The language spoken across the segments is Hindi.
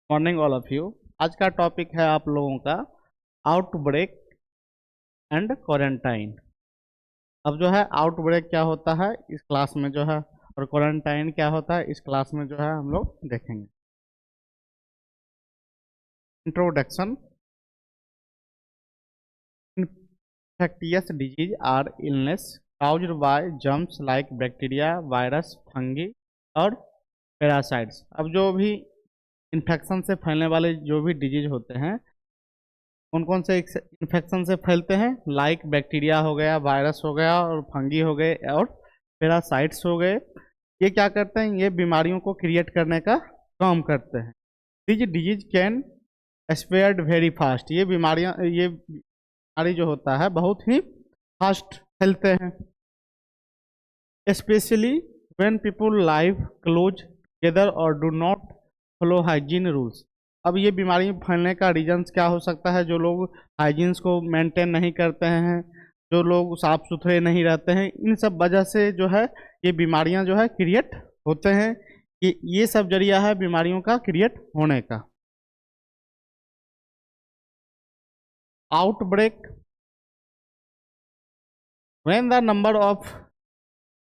Morning all of you. आज का टॉपिक है आप लोगों का आउटब्रेक एंड क्वारंटाइन। अब जो है आउटब्रेक क्या होता है इस क्लास में जो है, और क्वारंटाइन क्या होता है इस क्लास में जो है हम लोग देखेंगे। Introduction. Infectious disease are illness caused by germs like bacteria, virus, fungi और पैरासाइट्स। अब जो भी इन्फेक्शन से फैलने वाले जो भी डिजीज होते हैं, कौन कौन से इन्फेक्शन से फैलते हैं, लाइक बैक्टीरिया हो गया, वायरस हो गया और फंगी हो गए और पैरासाइट्स हो गए। ये क्या करते हैं, ये बीमारियों को क्रिएट करने का काम करते हैं। This disease can spread very fast. ये बीमारी जो होता है बहुत ही फास्ट फैलते हैं, specially when people live close together और do not follow hygiene rules. अब ये बीमारी फैलने का रीजंस क्या हो सकता है, जो लोग हाइजीन्स को मेंटेन नहीं करते हैं, जो लोग साफ सुथरे नहीं रहते हैं, इन सब वजह से जो है ये बीमारियां जो है क्रिएट होते हैं। ये सब जरिया है बीमारियों का क्रिएट होने का। Outbreak, when the number of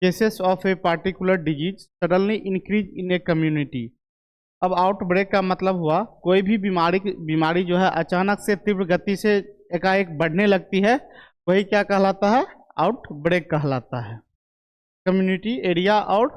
cases of a particular disease suddenly increase in a community. अब आउटब्रेक का मतलब हुआ कोई भी बीमारी जो है अचानक से तीव्र गति से एकाएक बढ़ने लगती है, वही क्या कहलाता है, आउटब्रेक कहलाता है। कम्युनिटी, एरिया और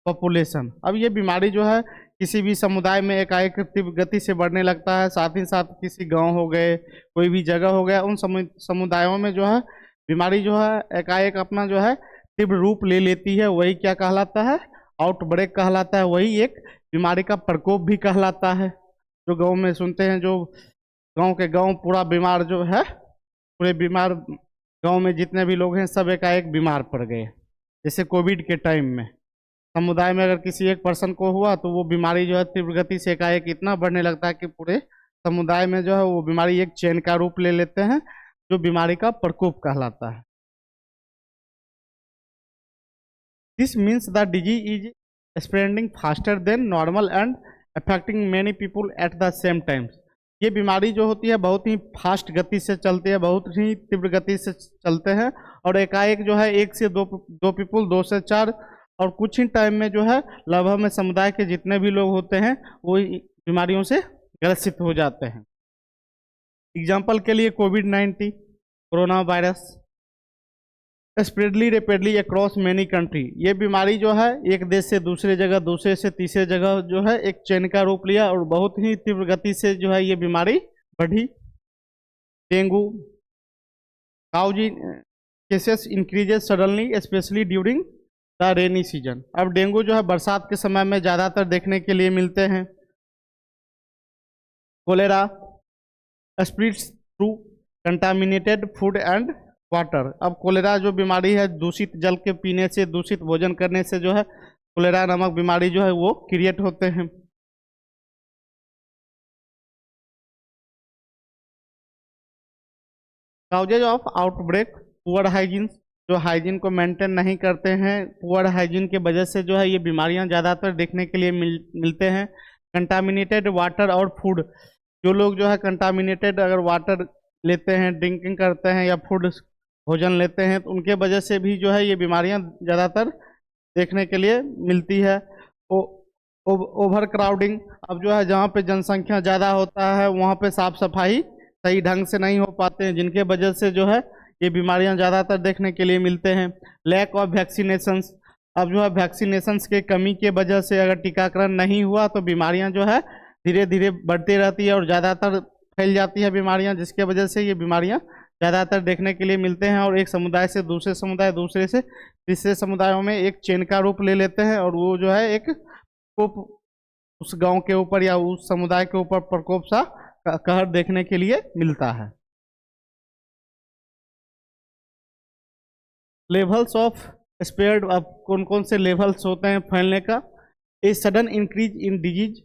पॉपुलेशन। अब ये बीमारी जो है किसी भी समुदाय में एकाएक तीव्र गति से बढ़ने लगता है, साथ ही साथ किसी गांव हो गए, कोई भी जगह हो गया, उन समुदायों में जो है बीमारी जो है एकाएक अपना जो है तीव्र रूप ले लेती है, वही क्या कहलाता है, आउटब्रेक कहलाता है। वही एक बीमारी का प्रकोप भी कहलाता है। जो गांव में सुनते हैं, जो गांव के गांव पूरा बीमार जो है, पूरे बीमार गांव में जितने भी लोग हैं सब एकाएक बीमार पड़ गए। जैसे कोविड के टाइम में समुदाय में अगर किसी एक पर्सन को हुआ तो वो बीमारी जो है तीव्र गति से एकाएक इतना बढ़ने लगता है कि पूरे समुदाय में जो है वो बीमारी एक चेन का रूप ले लेते हैं, जो बीमारी का प्रकोप कहलाता है। This means the disease is spreading faster than normal and affecting many people eight the same time. ये बीमारी जो होती है बहुत ही फास्ट गति से चलती है, बहुत ही तीव्र गति से चलते हैं, और एकाएक जो है एक से दो पीपुल, दो से चार, और कुछ ही टाइम में जो है लगभग में समुदाय के जितने भी लोग होते हैं वो बीमारियों से ग्रसित हो जाते हैं। एग्जाम्पल के लिए कोविड-19, corona virus spread rapidly across many country. ये बीमारी जो है एक देश से दूसरे जगह, दूसरे से तीसरे जगह जो है एक चेन का रूप लिया और बहुत ही तीव्र गति से जो है ये बीमारी बढ़ी। डेंगू, काउजी cases increases suddenly specially during the rainy season. अब डेंगू जो है बरसात के समय में ज़्यादातर देखने के लिए मिलते हैं। Cholera spreads through contaminated food and water. अब कोलेरा जो बीमारी है दूषित जल के पीने से, दूषित भोजन करने से जो है कोलेरा नामक बीमारी जो है वो क्रिएट होते हैं। Causes of outbreak, poor hygiene. जो हाइजीन को मेंटेन नहीं करते हैं, पुअर हाइजीन के वजह से जो है ये बीमारियां ज़्यादातर देखने के लिए मिलते हैं। कंटामिनेटेड वाटर और फूड। जो लोग जो है कंटामिनेटेड अगर वाटर लेते हैं, ड्रिंकिंग करते हैं या फूड भोजन लेते हैं, तो उनके वजह से भी जो है ये बीमारियां ज़्यादातर देखने के लिए मिलती है। Over crowding. अब जो है जहाँ पे जनसंख्या ज़्यादा होता है वहाँ पे साफ सफाई सही ढंग से नहीं हो पाते हैं, जिनके वजह से जो है ये बीमारियां ज़्यादातर देखने के लिए मिलते हैं। Lack of vaccinations. अब जो है वैक्सीनेशंस के कमी के वजह से अगर टीकाकरण नहीं हुआ तो बीमारियां जो है धीरे धीरे बढ़ती रहती है और ज़्यादातर फैल जाती है बीमारियां, जिसके वजह से ये बीमारियां ज़्यादातर देखने के लिए मिलते हैं और एक समुदाय से दूसरे समुदाय, दूसरे से तीसरे समुदायों में एक चेन का रूप ले लेते हैं, और वो जो है एक उस गांव के ऊपर या उस समुदाय के ऊपर प्रकोप सा कहर देखने के लिए मिलता है। Levels of spread. अब कौन कौन से लेवल्स होते हैं फैलने का। A sudden increase in disease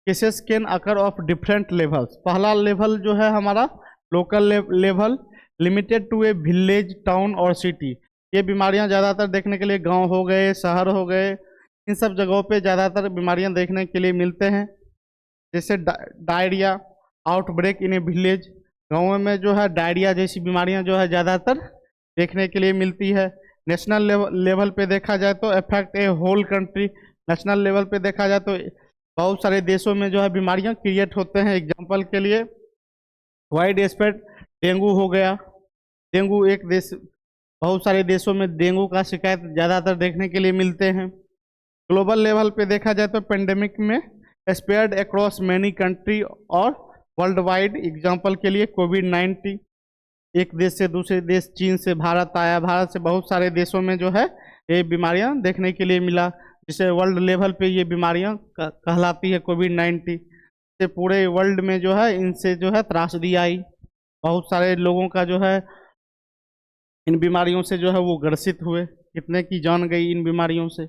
cases can occur of different levels. पहला लेवल जो है हमारा local level, limited to a village, town और सिटी। ये बीमारियां ज़्यादातर देखने के लिए गांव हो गए, शहर हो गए, इन सब जगहों पे ज़्यादातर बीमारियां देखने के लिए मिलते हैं। जैसे डायरिया आउटब्रेक इन ए विलेज, गाँव में जो है डायरिया जैसी बीमारियां जो है ज़्यादातर देखने के लिए मिलती है। नेशनल लेवल पे देखा जाए तो अफेक्ट ए होल कंट्री, नेशनल लेवल पे देखा जाए तो बहुत सारे देशों में जो है बीमारियां क्रिएट होते हैं। एग्जांपल के लिए वाइड स्प्रेड डेंगू हो गया। डेंगू एक देश, बहुत सारे देशों में डेंगू का शिकायत ज़्यादातर देखने के लिए मिलते हैं। ग्लोबल लेवल पे देखा जाए तो पेंडेमिक में स्प्रेड अक्रॉस मैनी कंट्री और वर्ल्ड वाइड। एग्जाम्पल के लिए कोविड-19 एक देश से दूसरे देश, चीन से भारत आया, भारत से बहुत सारे देशों में जो है ये बीमारियां देखने के लिए मिला, जिसे वर्ल्ड लेवल पे ये बीमारियां कहलाती है कोविड-19। से पूरे वर्ल्ड में जो है इनसे जो है त्रासदी आई, बहुत सारे लोगों का जो है इन बीमारियों से जो है वो ग्रसित हुए, कितने की जान गई इन बीमारियों से।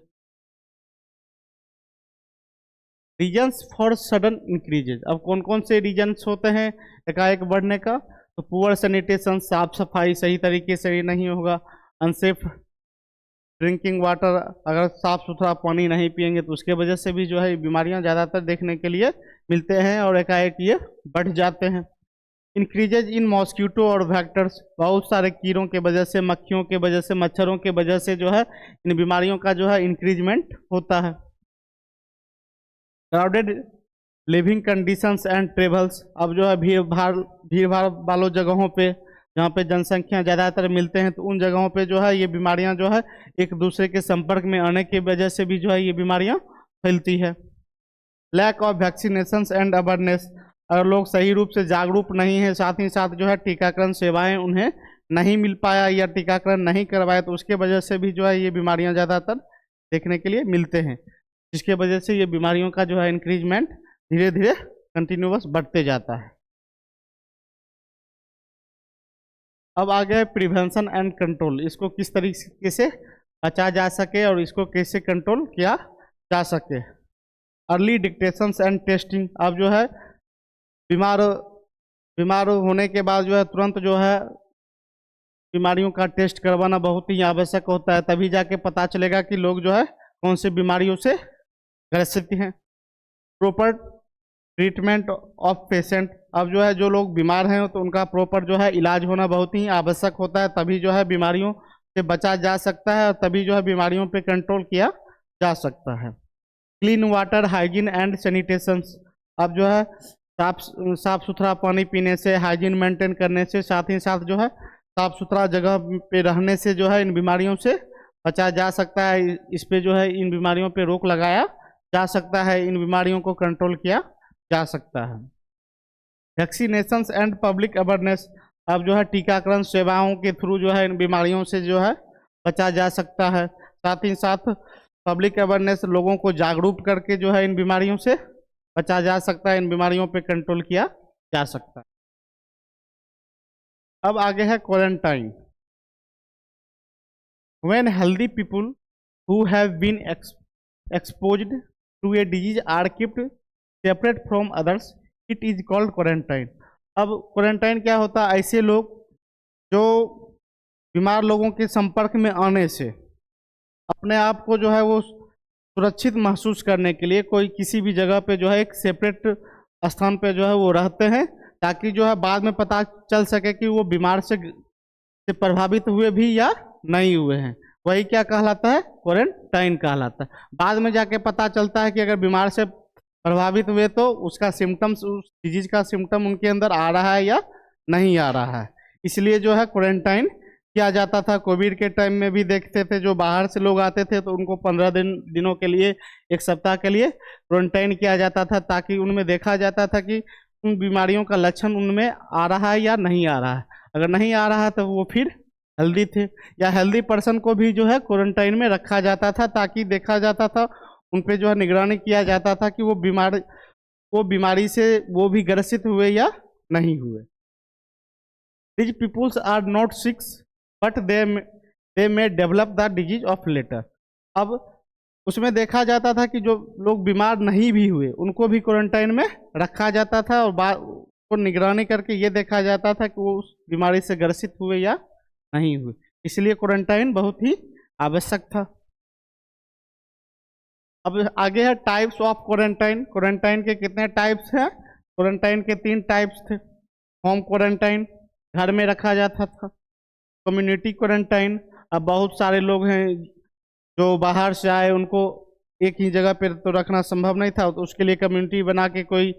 रीजन्स फॉर सडन इंक्रीजेज, अब कौन कौन से रीजन्स होते हैं एकाएक बढ़ने का? तो पुअर सैनिटेशन, साफ सफाई सही तरीके से नहीं होगा। अनसेफ ड्रिंकिंग वाटर, अगर साफ सुथरा पानी नहीं पियेंगे तो उसके वजह से भी जो है बीमारियां ज़्यादातर देखने के लिए मिलते हैं और एकाएक ये बढ़ जाते हैं। इंक्रीजेज इन मॉस्किटो और वेक्टर्स, बहुत सारे कीड़ों के वजह से, मक्खियों के वजह से, मच्छरों के वजह से जो है इन बीमारियों का जो है इंक्रीजमेंट होता है। Crowded living conditions and travels, अब जो है भीड़ भाड़ वालों जगहों पे जहाँ पे जनसंख्या ज़्यादातर मिलते हैं तो उन जगहों पे जो है ये बीमारियां जो है एक दूसरे के संपर्क में आने की वजह से भी जो है ये बीमारियां फैलती है। Lack of vaccination and awareness, अगर लोग सही रूप से जागरूक नहीं है, साथ ही साथ जो है टीकाकरण सेवाएं उन्हें नहीं मिल पाया या टीकाकरण नहीं करवाए तो उसके वजह से भी जो है ये बीमारियां ज़्यादातर देखने के लिए मिलते हैं, जिसके वजह से ये बीमारियों का जो है इंक्रीजमेंट धीरे धीरे कंटिन्यूअस बढ़ते जाता है। अब आ गया है प्रिवेंशन एंड कंट्रोल, इसको किस तरीके से बचा जा सके और इसको कैसे कंट्रोल किया जा सके। अर्ली डिटेक्शन एंड टेस्टिंग, अब जो है बीमार होने के बाद जो है तुरंत जो है बीमारियों का टेस्ट करवाना बहुत ही आवश्यक होता है, तभी जाके पता चलेगा कि लोग जो है कौन से बीमारियों से ग्रसित हैं। प्रॉपर ट्रीटमेंट ऑफ पेशेंट, अब जो है जो लोग बीमार हैं तो उनका प्रॉपर जो है इलाज होना बहुत ही आवश्यक होता है, तभी जो है बीमारियों से बचा जा सकता है और तभी जो है बीमारियों पे कंट्रोल किया जा सकता है। Clean water, hygiene and sanitation, अब जो है साफ सुथरा पानी पीने से, हाइजीन मेंटेन करने से, साथ ही साथ जो है साफ सुथरा जगह पे रहने से जो है इन बीमारियों से बचा जा सकता है। इस पे जो है इन बीमारियों पे रोक लगाया जा सकता है, इन बीमारियों को कंट्रोल किया जा सकता है। वैक्सीनेशंस एंड पब्लिक अवेयरनेस, अब जो है टीकाकरण सेवाओं के थ्रू जो है इन बीमारियों से जो है बचा जा सकता है, साथ ही साथ पब्लिक अवेयरनेस, लोगों को जागरूक करके जो है इन बीमारियों से बचा जा सकता है, इन बीमारियों पे कंट्रोल किया जा सकता है। अब आगे है quarantine. When healthy people who have been exposed to a disease are keeped separate from others, it is called quarantine. अब क्वारंटाइन क्या होता है? ऐसे लोग जो बीमार लोगों के संपर्क में आने से अपने आप को जो है वो सुरक्षित महसूस करने के लिए कोई किसी भी जगह पे जो है एक सेपरेट स्थान पे जो है वो रहते हैं, ताकि जो है बाद में पता चल सके कि वो बीमार से प्रभावित हुए भी या नहीं हुए हैं। वही क्या कहलाता है? क्वारंटाइन कहलाता है। बाद में जाके पता चलता है कि अगर बीमार से प्रभावित हुए तो उसका सिम्टम्स, उस डिजीज का सिम्टम उनके अंदर आ रहा है या नहीं आ रहा है, इसलिए जो है क्वारंटाइन किया जाता था। कोविड के टाइम में भी देखते थे जो बाहर से लोग आते थे तो उनको 15 दिनों के लिए, एक सप्ताह के लिए क्वारंटाइन किया जाता था, ताकि उनमें देखा जाता था कि उन बीमारियों का लक्षण उनमें आ रहा है या नहीं आ रहा है। अगर नहीं आ रहा है तो वो फिर हेल्दी थे, या हेल्दी पर्सन को भी जो है क्वारंटाइन में रखा जाता था, ताकि देखा जाता था, उन पे जो है निगरानी किया जाता था कि वो बीमारी से वो भी ग्रसित हुए या नहीं हुए। These peoples are not sick but they may develop the disease of later। अब उसमें देखा जाता था कि जो लोग बीमार नहीं भी हुए उनको भी क्वारंटाइन में रखा जाता था और को निगरानी करके ये देखा जाता था कि वो उस बीमारी से ग्रसित हुए या नहीं हुए, इसलिए क्वारंटाइन बहुत ही आवश्यक था। अब आगे है टाइप्स ऑफ क्वारंटाइन। क्वारंटाइन के कितने टाइप्स हैं? क्वारंटाइन के 3 टाइप्स थे। होम क्वारंटाइन, घर में रखा जाता था। कम्युनिटी क्वारंटाइन, अब बहुत सारे लोग हैं जो बाहर से आए, उनको एक ही जगह पर तो रखना संभव नहीं था, तो उसके लिए कम्युनिटी बना के कोई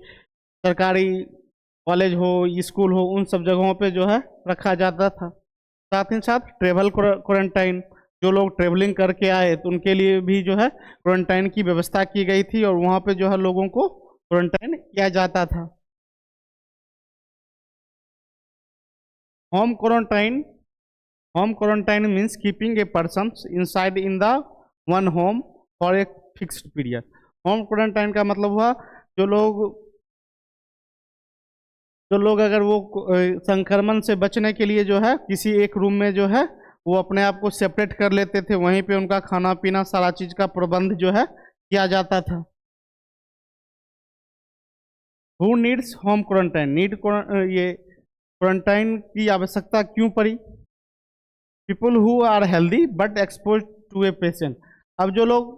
सरकारी कॉलेज हो, स्कूल हो, उन सब जगहों पे जो है रखा जाता था। साथ ही साथ ट्रेवल क्वारंटाइन, जो लोग ट्रेवलिंग करके आए तो उनके लिए भी जो है क्वारंटाइन की व्यवस्था की गई थी और वहाँ पे जो है लोगों को क्वारंटाइन किया जाता था। Home quarantine, home quarantine means keeping a person inside in the one home for a fixed period. Home quarantine का मतलब हुआ जो लोग अगर वो संक्रमण से बचने के लिए जो है किसी एक रूम में जो है वो अपने आप को सेपरेट कर लेते थे, वहीं पे उनका खाना पीना सारा चीज का प्रबंध जो है किया जाता था। हु नीड्स होम क्वारंटाइन, ये क्वारंटाइन की आवश्यकता क्यों पड़ी? People who are healthy but expose to a patient. अब जो लोग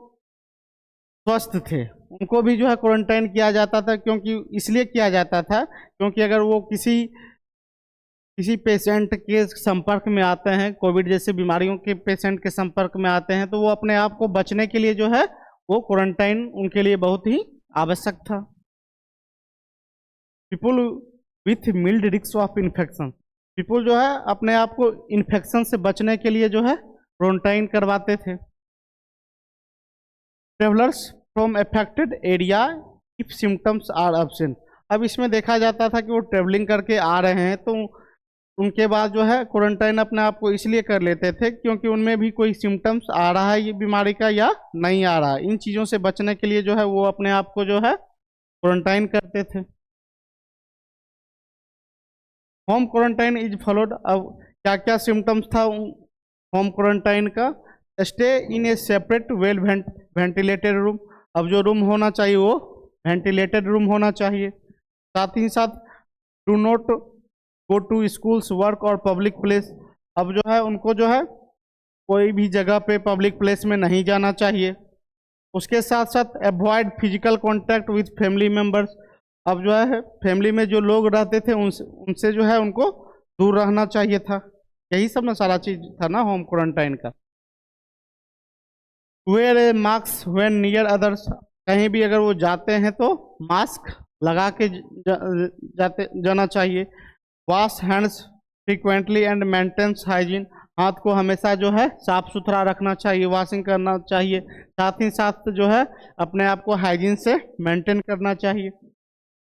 स्वस्थ थे उनको भी जो है क्वारंटाइन किया जाता था, क्योंकि इसलिए किया जाता था क्योंकि अगर वो किसी पेशेंट के संपर्क में आते हैं, कोविड जैसे बीमारियों के पेशेंट के संपर्क में आते हैं, तो वो अपने आप को बचने के लिए जो है वो क्वारंटाइन उनके लिए बहुत ही आवश्यक था। People with mild risk of infection, people जो है अपने आप को इन्फेक्शन से बचने के लिए जो है क्वारंटाइन करवाते थे। Travellers from affected area if symptoms are absent, अब इसमें देखा जाता था कि वो ट्रेवलिंग करके आ रहे हैं तो उनके बाद जो है क्वारंटाइन अपने आप को इसलिए कर लेते थे क्योंकि उनमें भी कोई सिम्टम्स आ रहा है ये बीमारी का या नहीं आ रहा है। इन चीज़ों से बचने के लिए जो है वो अपने आप को जो है क्वारंटाइन करते थे। होम क्वारंटाइन इज फॉलोड, अब क्या क्या सिम्टम्स था होम क्वारंटाइन का? Stay in A separate well ventilated room, अब जो रूम होना चाहिए वो वेंटिलेटेड रूम होना चाहिए। साथ ही साथ do not go to schools, work और पब्लिक प्लेस, अब जो है उनको जो है कोई भी जगह पे पब्लिक प्लेस में नहीं जाना चाहिए। उसके साथ साथ avoid physical contact with family members, अब जो है फैमिली में जो लोग रहते थे उनसे जो है उनको दूर रहना चाहिए था। यही सब ना सारा चीज था ना होम क्वारंटाइन का। Wear a mask when near others, कहीं भी अगर वो जाते हैं तो मास्क लगा के जाना चाहिए। Wash hands frequently and maintains hygiene, हाथ को हमेशा जो है साफ सुथरा रखना चाहिए, वॉशिंग करना चाहिए। साथ ही साथ जो है अपने आप को हाइजीन से मेंटेन करना चाहिए।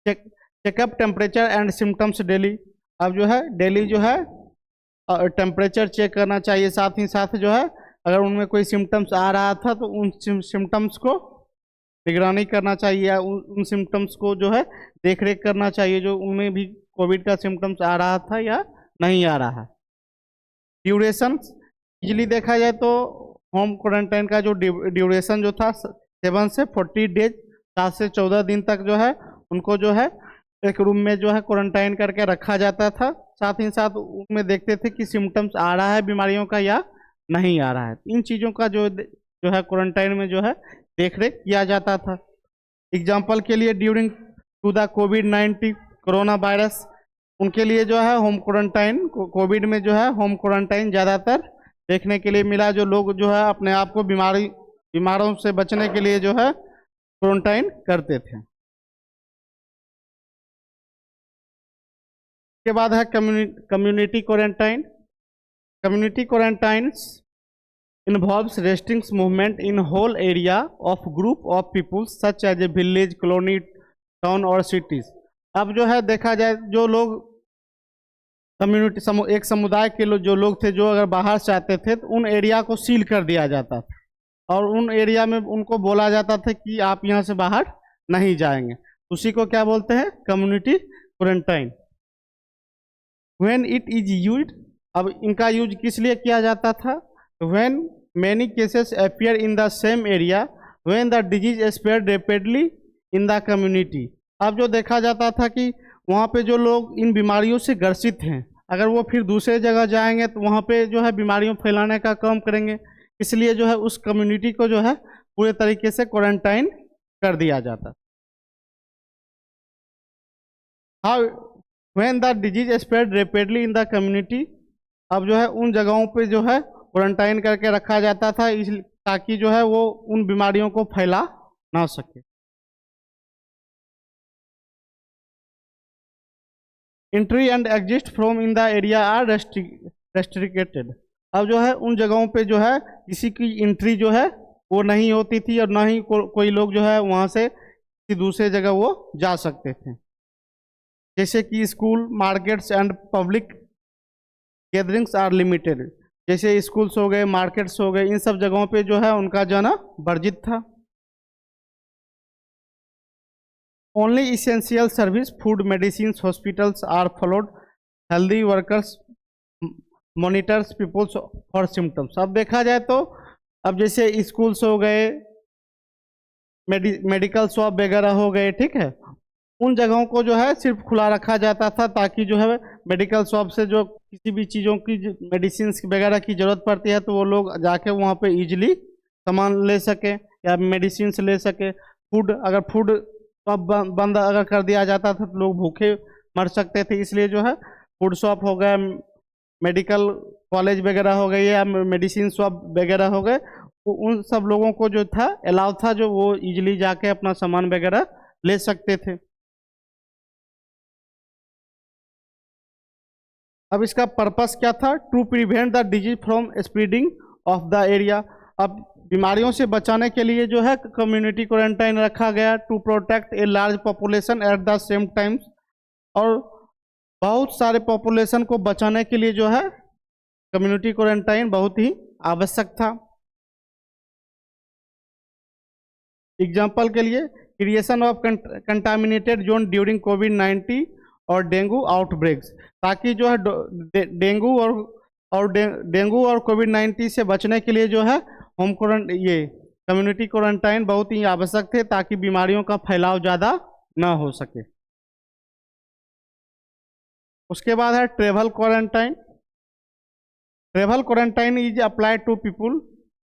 Checkup temperature and symptoms daily, अब जो है डेली जो है टेम्परेचर चेक करना चाहिए। साथ ही साथ जो है अगर उनमें कोई सिम्टम्स आ रहा था तो उन सिम्टम्स को निगरानी करना चाहिए, या उन सिम्टम्स को जो है देख रेख करना चाहिए जो उनमें भी कोविड का सिम्टम्स आ रहा था या नहीं आ रहा है। ड्यूरेशन, इजली देखा जाए तो होम क्वारंटाइन का जो ड्यूरेशन जो था 7 से 40 डेज, 7 से 14 दिन तक जो है उनको जो है एक रूम में जो है क्वारंटाइन करके रखा जाता था। साथ ही साथ उनमें देखते थे कि सिम्टम्स आ रहा है बीमारियों का या नहीं आ रहा है। इन चीज़ों का जो है क्वारंटाइन में जो है देख रेख किया जाता था। एग्जाम्पल के लिए ड्यूरिंग टू द कोविड-19 कोरोना वायरस, उनके लिए जो है होम क्वारंटाइन, कोविड में जो है होम क्वारंटाइन ज़्यादातर देखने के लिए मिला। जो लोग जो है अपने आप को बीमारों से बचने के लिए जो है क्वारंटाइन करते थे। के बाद है community quarantine. Community quarantines involves restricts movement in whole area of group of people such as a village, colony, town और सिटीज। अब जो है देखा जाए जो लोग कम्युनिटी एक समुदाय के जो लोग थे जो अगर बाहर से आते थे तो उन एरिया को सील कर दिया जाता था और उन एरिया में उनको बोला जाता था कि आप यहाँ से बाहर नहीं जाएंगे। उसी को क्या बोलते हैं? Community quarantine. When it is used, अब इनका यूज किस लिए किया जाता था? When many cases appear in the same area when the disease spread rapidly in the community. अब जो देखा जाता था कि वहाँ पे जो लोग इन बीमारियों से ग्रसित हैं, अगर वो फिर दूसरे जगह जाएंगे तो वहाँ पे जो है बीमारियों फैलाने का काम करेंगे, इसलिए जो है उस कम्युनिटी को जो है पूरे तरीके से क्वारंटाइन कर दिया जाता। How when the disease spread rapidly in the community, अब जो है उन जगहों पे जो है क्वारंटाइन करके रखा जाता था इस ताकि जो है वो उन बीमारियों को फैला ना सके। Entry and exit from in the area are restricted, अब जो है उन जगहों पे जो है किसी की एंट्री जो है वो नहीं होती थी और ना ही कोई लोग जो है वहाँ से किसी दूसरे जगह वो जा सकते थे। जैसे कि school, markets and public gatherings are limited, जैसे स्कूल्स हो गए, मार्केट्स हो गए, इन सब जगहों पे जो है उनका जाना वर्जित था। Only essential service, food, medicine, hospitals are followed, healthy workers monitors peoples for symptoms. अब देखा जाए तो अब जैसे स्कूल्स हो गए, मेडिकल शॉप वगैरह हो गए, ठीक है, उन जगहों को जो है सिर्फ खुला रखा जाता था ताकि जो है मेडिकल शॉप से जो किसी भी चीज़ों की मेडिसिन वगैरह की ज़रूरत पड़ती है तो वो लोग जाके वहाँ पे इजीली सामान ले सके या मेडिसिन ले सके। फूड, अगर फूड बंद अगर कर दिया जाता था तो लोग भूखे मर सकते थे, इसलिए जो है फूड शॉप हो गया, मेडिकल कॉलेज वगैरह हो गए या मेडिसिन शॉप वगैरह हो गए, उन सब लोगों को जो था अलाउ था जो वो इजीली जाके अपना सामान वगैरह ले सकते थे। अब इसका पर्पस क्या था? To prevent the disease from spreading of the area, अब बीमारियों से बचाने के लिए जो है कम्युनिटी क्वारंटाइन रखा गया, to protect a large population at the same times, और बहुत सारे पॉपुलेशन को बचाने के लिए जो है कम्युनिटी क्वारंटाइन बहुत ही आवश्यक था। एग्जाम्पल के लिए creation of contaminated zone during कोविड-19 और डेंगू आउटब्रेक्स, ताकि जो है डेंगू और कोविड-19 से बचने के लिए जो है होम क्वारंटाइन, ये कम्युनिटी क्वारंटाइन बहुत ही आवश्यक थे ताकि बीमारियों का फैलाव ज़्यादा ना हो सके। उसके बाद है travel quarantine. Travel quarantine is applied to people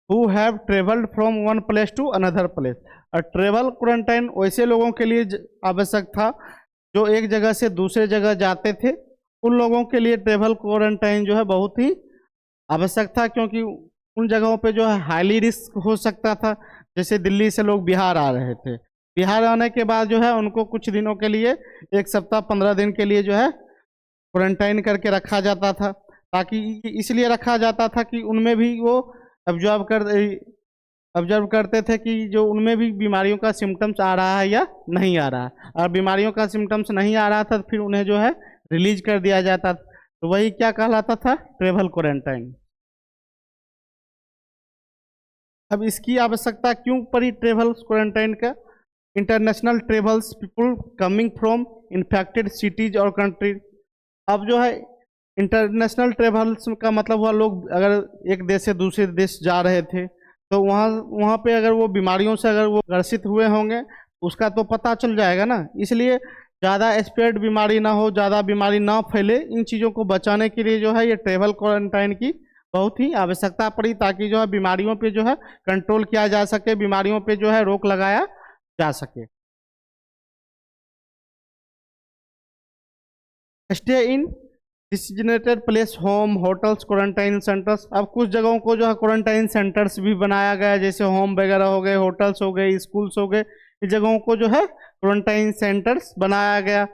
who have travelled from one place to another place, और ट्रेवल क्वारंटाइन वैसे लोगों के लिए आवश्यक था जो एक जगह से दूसरे जगह जाते थे, उन लोगों के लिए ट्रेवल क्वारंटाइन जो है बहुत ही आवश्यक था, क्योंकि उन जगहों पे जो है हाईली रिस्क हो सकता था। जैसे दिल्ली से लोग बिहार आ रहे थे, बिहार आने के बाद जो है उनको कुछ दिनों के लिए, 1 सप्ताह 15 दिन के लिए जो है क्वारंटाइन करके रखा जाता था, ताकि इसलिए रखा जाता था कि उनमें भी वो ऑब्जर्व करते थे कि जो उनमें भी बीमारियों का सिम्टम्स आ रहा है या नहीं आ रहा है, और बीमारियों का सिम्टम्स नहीं आ रहा था तो फिर उन्हें जो है रिलीज कर दिया जाता था, तो वही क्या कहलाता था? Travel quarantine. अब इसकी आवश्यकता क्यों पड़ी ट्रेवल क्वारंटाइन का? International travels, people coming from infected cities और कंट्री, अब जो है इंटरनेशनल ट्रेवल्स का मतलब हुआ लोग अगर एक देश से दूसरे देश जा रहे थे तो वहाँ पे अगर वो बीमारियों से अगर वो ग्रसित हुए होंगे उसका तो पता चल जाएगा ना, इसलिए ज़्यादा स्प्रेड बीमारी ना हो, ज़्यादा बीमारी ना फैले, इन चीज़ों को बचाने के लिए जो है ये ट्रेवल क्वारंटाइन की बहुत ही आवश्यकता पड़ी, ताकि जो है बीमारियों पे जो है कंट्रोल किया जा सके, बीमारियों पे जो है रोक लगाया जा सके। Stay in designated place, home, hotels, quarantine centres, अब कुछ जगहों को जो है क्वारंटाइन सेंटर्स भी बनाया गया है, जैसे होम वगैरह हो गए, होटल्स हो गए, स्कूल्स हो गए, इस जगहों को जो है क्वारंटाइन सेंटर्स बनाया गया।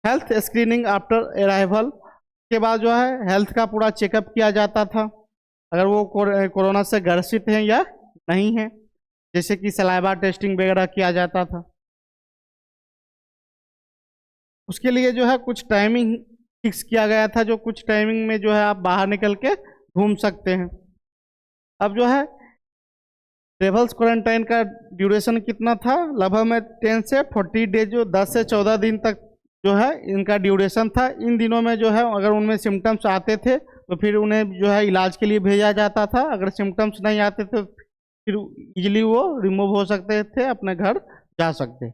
हेल्थ स्क्रीनिंग आफ्टर अराइवल, के बाद जो है हेल्थ का पूरा चेकअप किया जाता था अगर वो कोरोना से ग्रसित हैं या नहीं है, जैसे कि सलाइवा टेस्टिंग वगैरह किया जाता था। उसके लिए जो है कुछ टाइमिंग फिक्स किया गया था, जो कुछ टाइमिंग में जो है आप बाहर निकल के घूम सकते हैं। अब जो है ट्रेवल्स क्वारंटाइन का ड्यूरेशन कितना था? लगभग में 10 से 40 डेज, जो 10 से 14 दिन तक जो है इनका ड्यूरेशन था। इन दिनों में जो है अगर उनमें सिम्टम्स आते थे तो फिर उन्हें जो है इलाज के लिए भेजा जाता था, अगर सिम्टम्स नहीं आते थे फिर इजीली वो रिमूव हो सकते थे, अपने घर जा सकते।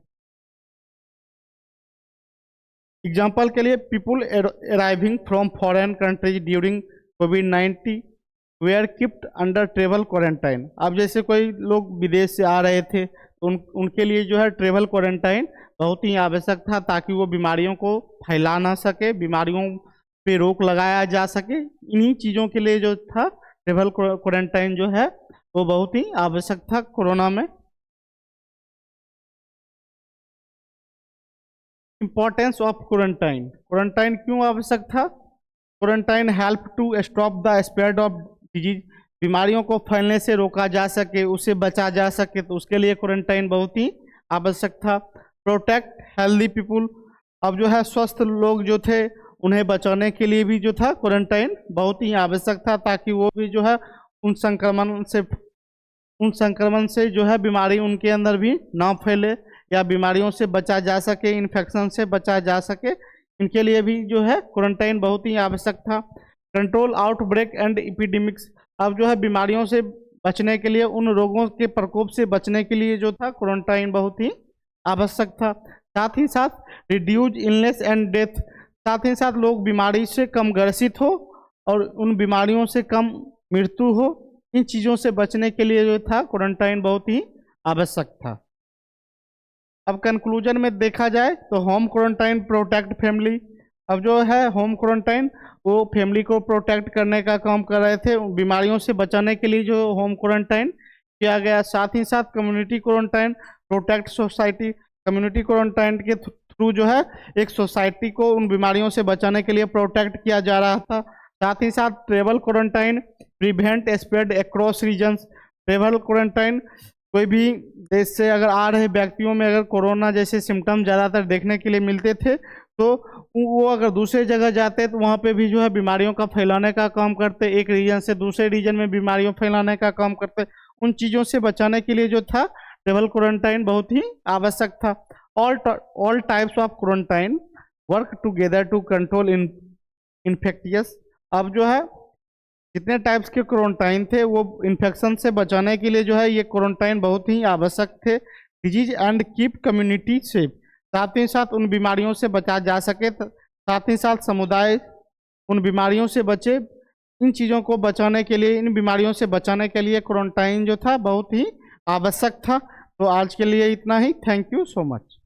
एग्जाम्पल के लिए people arriving from foreign countries during कोविड-19 were kept under travel quarantine. अब जैसे कोई लोग विदेश से आ रहे थे तो उनके लिए जो है ट्रेवल क्वारंटाइन बहुत ही आवश्यक था, ताकि वो बीमारियों को फैला ना सके, बीमारियों पे रोक लगाया जा सके। इन्हीं चीज़ों के लिए जो था ट्रेवल क्वारंटाइन जो है वो बहुत ही आवश्यक था कोरोना में। Importance of quarantine. क्वारंटाइन क्यों आवश्यक था? Quarantine help to stop the spread of disease. बीमारियों को फैलने से रोका जा सके, उससे बचा जा सके, तो उसके लिए क्वारंटाइन बहुत ही आवश्यक था। Protect healthy people. अब जो है स्वस्थ लोग जो थे उन्हें बचाने के लिए भी जो था क्वारंटाइन बहुत ही आवश्यक था, ताकि वो भी जो है उन संक्रमण से जो है बीमारी उनके अंदर भी ना फैले, या बीमारियों से बचा जा सके, इन्फेक्शन से बचा जा सके। इनके लिए भी जो है क्वारंटाइन बहुत ही आवश्यक था। Control outbreak and epidemics. अब जो है बीमारियों से बचने के लिए, उन रोगों के प्रकोप से बचने के लिए जो था क्वारंटाइन बहुत ही आवश्यक था। साथ ही साथ रिड्यूज इलनेस एंड डेथ। साथ ही साथ लोग बीमारी से कम ग्रसित हो और उन बीमारियों से कम मृत्यु हो। इन चीज़ों से बचने के लिए जो था क्वारंटाइन बहुत ही आवश्यक था। अब कंक्लूजन में देखा जाए तो होम क्वारंटाइन प्रोटेक्ट फैमिली। अब जो है होम क्वारंटाइन वो फैमिली को प्रोटेक्ट करने का काम कर रहे थे, बीमारियों से बचाने के लिए जो होम क्वारंटाइन किया गया। साथ ही साथ community quarantine protect society. Community quarantine के थ्रू जो है एक सोसाइटी को उन बीमारियों से बचाने के लिए प्रोटेक्ट किया जा रहा था। साथ ही साथ travel quarantine prevent spread across regions. Travel quarantine कोई भी देश से अगर आ रहे व्यक्तियों में अगर कोरोना जैसे सिम्टम ज़्यादातर देखने के लिए मिलते थे, तो वो अगर दूसरे जगह जाते तो वहाँ पे भी जो है बीमारियों का फैलाने का काम करते, एक रीजन से दूसरे रीजन में बीमारियों फैलाने का काम करते। उन चीज़ों से बचाने के लिए जो था ट्रेवल क्वारंटाइन बहुत ही आवश्यक था। All types of quarantine work together to control infectious. अब जो है जितने टाइप्स के क्वारंटाइन थे वो इन्फेक्शन से बचाने के लिए जो है ये क्वारंटाइन बहुत ही आवश्यक थे। Disease and keep community safe. साथ ही साथ उन बीमारियों से बचा जा सके, साथ ही साथ समुदाय उन बीमारियों से बचे। इन चीज़ों को बचाने के लिए, इन बीमारियों से बचाने के लिए क्वारंटाइन जो था बहुत ही आवश्यक था। तो आज के लिए इतना ही। Thank you so much.